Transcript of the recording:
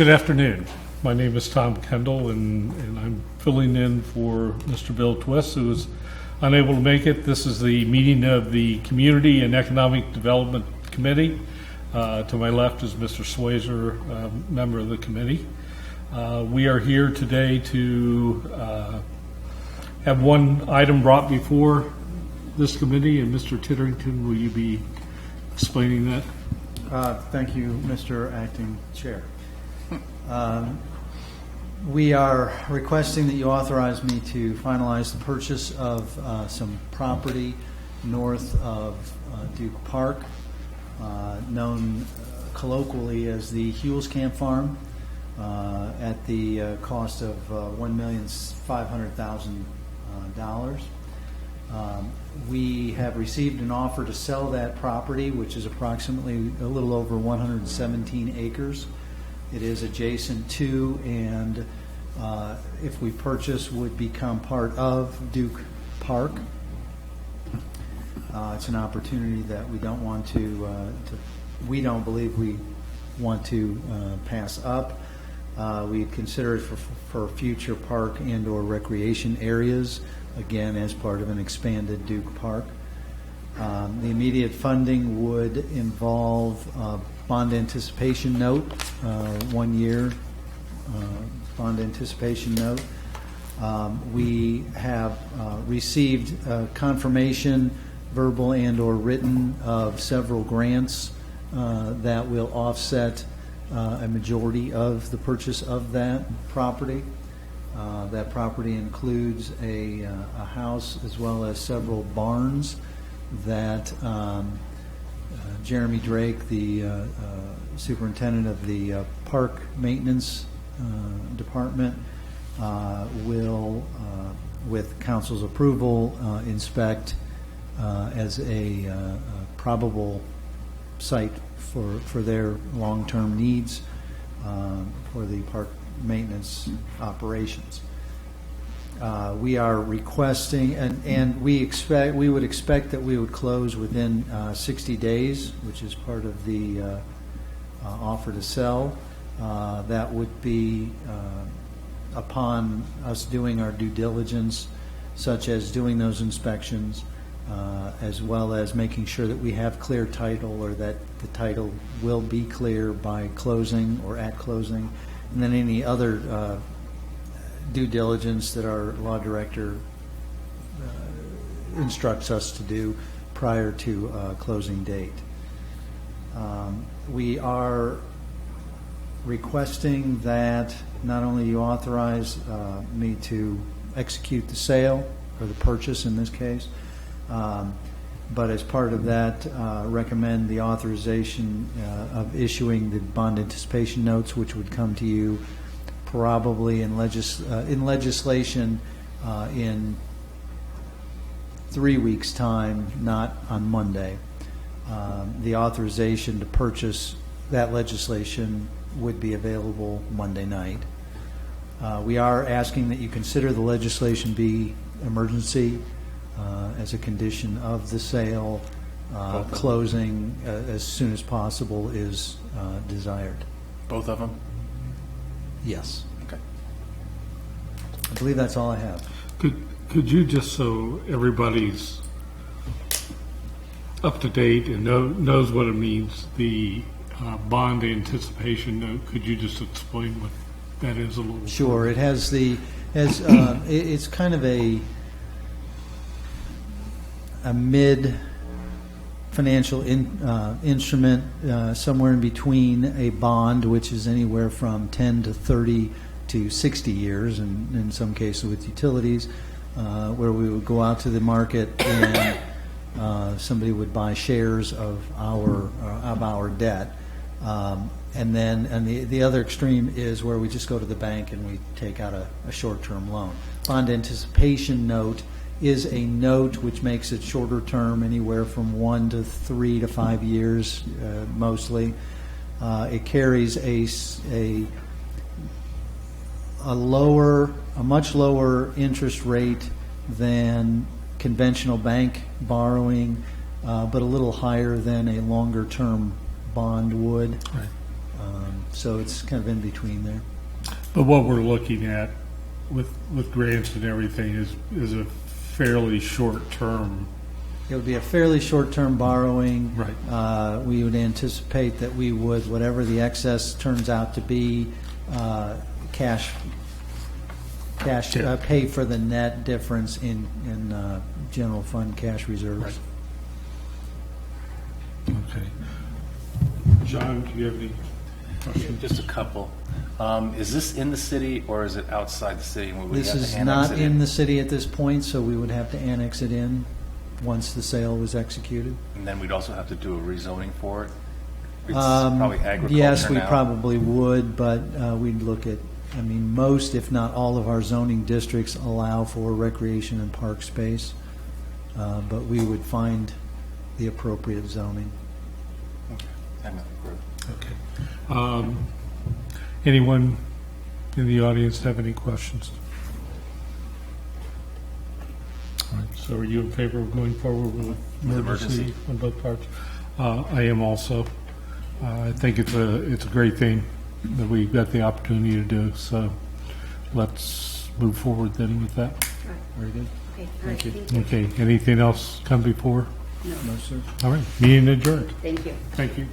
Good afternoon. My name is Tom Kendall, and I'm filling in for Mr. Bill Twist, who is unable to make it. This is the meeting of the Community and Economic Development Committee. To my left is Mr. Swazer, member of the committee. We are here today to have one item brought before this committee, and Mr. Titterington, will you be explaining that? Thank you, Mr. Acting Chair. We are requesting that you authorize me to finalize the purchase of some property north of Duke Park, known colloquially as the Hewells Camp Farm, at the cost of $1,500,000. We have received an offer to sell that property, which is approximately a little over 117 acres. It is adjacent to, and if we purchase, would become part of Duke Park. It's an opportunity that we don't want we don't believe we want to pass up. We consider it for future park and/or recreation areas, again, as part of an expanded Duke Park. The immediate funding would involve bond anticipation note, 1 year bond anticipation note. We have received confirmation, verbal and/or written, of several grants that will offset a majority of the purchase of that property. That property includes a house as well as several barns that Jeremy Drake, the superintendent of the park maintenance department, will, with council's approval, inspect as a probable site for their long-term needs for the park maintenance operations. We are requesting, and we would expect that we would close within 60 days, which is part of the offer to sell. That would be upon us doing our due diligence, such as doing those inspections, as well as making sure that we have clear title, or that the title will be clear by closing or at closing, and then any other due diligence that our law director instructs us to do prior to closing date. We are requesting that not only you authorize me to execute the sale, or the purchase in this case, but as part of that, recommend the authorization of issuing the bond anticipation notes, which would come to you probably in legislation in 3 weeks' time, not on Monday. The authorization to purchase that legislation would be available Monday night. We are asking that you consider the legislation be emergency as a condition of the sale. Closing as soon as possible is desired. Both of them? Yes. Okay. I believe that's all I have. Could you, just so everybody's up to date and knows what it means, the bond anticipation note, could you just explain what that is a little? Sure. It has it's kind of a mid financial instrument, somewhere in between a bond, which is anywhere from 10 to 30 to 60 years, and in some cases with utilities, where we would go out to the market and somebody would buy shares of our debt. And then, the other extreme is where we just go to the bank and we take out a short-term loan. Bond anticipation note is a note which makes it shorter term, anywhere from 1 to 3 to 5 years, mostly. It carries a much lower interest rate than conventional bank borrowing, but a little higher than a longer term bond would. Right. So it's kind of in between there. But what we're looking at with grants and everything is a fairly short-term. It would be a fairly short-term borrowing. Right. We would anticipate that we would, whatever the excess turns out to be, cash, Yeah. pay for the net difference in general fund cash reserves. Right. Okay. John, do you have any questions? Just a couple. Is this in the city or is it outside the city? and we would This have to is annex not it in the city at this point, so we would have to annex it in once the sale was executed. And then we'd also have to do a rezoning for it? It's probably agriculture Yes, we now. probably would, but we'd look at, I mean, most, if not all of our zoning districts allow for recreation and park space, but we would find the appropriate zoning. Okay. I have nothing further. Okay. Anyone in the audience have any questions? All right, so are you in favor of going forward with emergency on both parts? I am also. I think it's a great thing that we got the opportunity to do, so let's move forward then with that. Very good. Okay, all right, Thank you. thank you. Okay, anything else come before? No, sir. All right, meeting adjourned. Thank you. Thank you.